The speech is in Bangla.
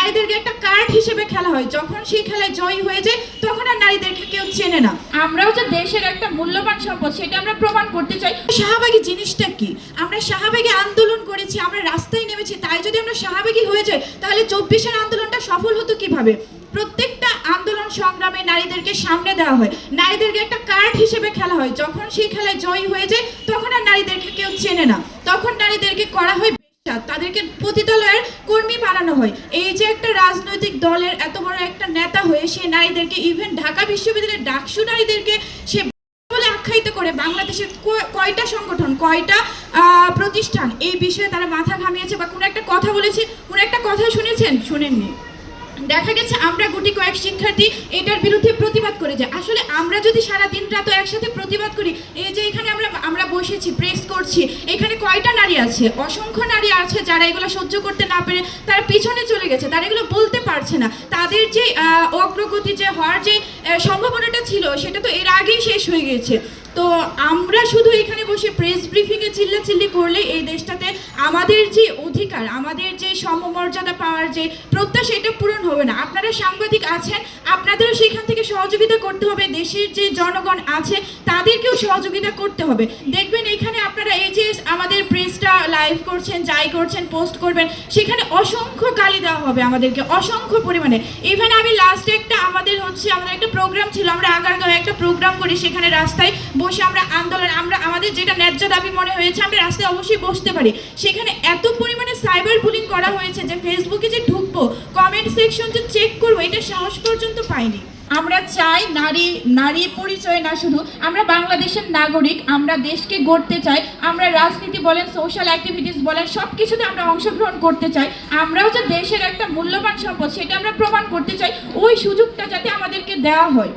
নারীদেরকে একটা কার্ড হিসেবে খেলা হয়। যখন সেই খেলায় জয়ী হয়ে যায় তখন আর নারীদেরকে কেউ চেনে না। আমরাও যে দেশের একটা মূল্যবান সম্পদ সেটা আমরা প্রমাণ করতে চাই। শাহবাগী জিনিসটা কি? আমরা শাহবাগী আন্দোলন করেছি, আমরা রাস্তায় নেমেছি, তাই যদি আমরা শাহবাগী হয়ে যাই তাহলে 24-এর আন্দোলনটা সফল হতো কিভাবে? প্রত্যেকটা আন্দোলন সংগ্রামে নারীদেরকে সামনে দেওয়া হয়, নারীদেরকে একটা কার্ড হিসেবে খেলা হয়। যখন সেই খেলায় জয়ী হয়ে যায় তখন আর নারীদেরকে কেউ চেনে না, তখন নারীদেরকে করা হয় বেশ্যা, তাদেরকে পতিতালয়ের কর্মী বানানো হয়। এই যে একটা রাজনৈতিক দলের এত বড় একটা নেতা হয়ে সে নারীদেরকে, ইভেন ঢাকা বিশ্ববিদ্যালয়ের ডাকসু নারীদেরকে সে বলে আখ্যায়িত করে। বাংলাদেশের কয়টা সংগঠন, কয়টা প্রতিষ্ঠান এই বিষয়ে তারা মাথা ঘামিয়েছে বা কোনো একটা কথা বলেছে? কোনো একটা কথা শুনেছেন? শুনেননি। দেখা গেছে আমরা গুটি কয়েক শিক্ষার্থী এটার বিরুদ্ধে প্রতিবাদ করে যাই। আসলে আমরা যদি সারা দিন রাত একসাথে প্রতিবাদ করি, এই যে এখানে আমরা বসেছি, প্রেস করছি, এখানে কয়টা নারী আছে? অসংখ্য নারী আছে যারা এগুলো সহ্য করতে না পেরে তারা পিছনে চলে গেছে, তারা এগুলো বলতে পারছে না। তাদের যে অগ্রগতি যে হওয়ার যে সম্ভাবনাটা ছিল সেটা তো এর আগেই শেষ হয়ে গেছে। তো আমরা শুধু এখানে বসে প্রেস ব্রিফিংয়ে চিল্লাচিল্লি করলে এই দেশটাতে আমাদের যে অধিকার, আমাদের যে সমমর্যাদা পাওয়ার যে প্রত্যাশা, এটা পূরণ হবে না। আপনারা সাংবাদিক আছেন, আপনাদেরও সেখান থেকে সহযোগিতা করতে হবে। দেশের যে জনগণ আছে তাদেরকেও সহযোগিতা করতে হবে। দেখবেন এখানে আপনারা এই যে আমাদের প্রেসটা লাইভ করছেন, যাই করছেন, পোস্ট করবেন, সেখানে অসংখ্য গালি দেওয়া হবে আমাদেরকে, অসংখ্য পরিমাণে। ইভেন আমি লাস্টে আমাদের একটা প্রোগ্রাম ছিল, আমরা আগারগাঁওয়ে একটা প্রোগ্রাম করি, সেখানে রাস্তায় বসে আমরা আন্দোলন, আমাদের যেটা ন্যায্য দাবি মনে হয়েছে আমরা রাস্তায় অবশ্যই বসতে পারি। সেখানে এত পরিমাণে সাইবার বুলিং করা হয়েছে যে ফেসবুকে যে ঢুকবো, কমেন্ট সেকশন যে চেক করবো, এটা সাহস পর্যন্ত পাইনি। আমরা চাই নারী পরিচয় না, শুধু আমরা বাংলাদেশের নাগরিক, আমরা দেশকে গড়তে চাই। আমরা রাজনীতি বলেন, সোশ্যাল অ্যাক্টিভিটিস বলেন, সব কিছুতে আমরা অংশগ্রহণ করতে চাই। আমরাও যে দেশের একটা মূল্যবান সম্পদ সেটা আমরা প্রমাণ করতে চাই। ওই সুযোগটা যাতে আমাদেরকে দেওয়া হয়।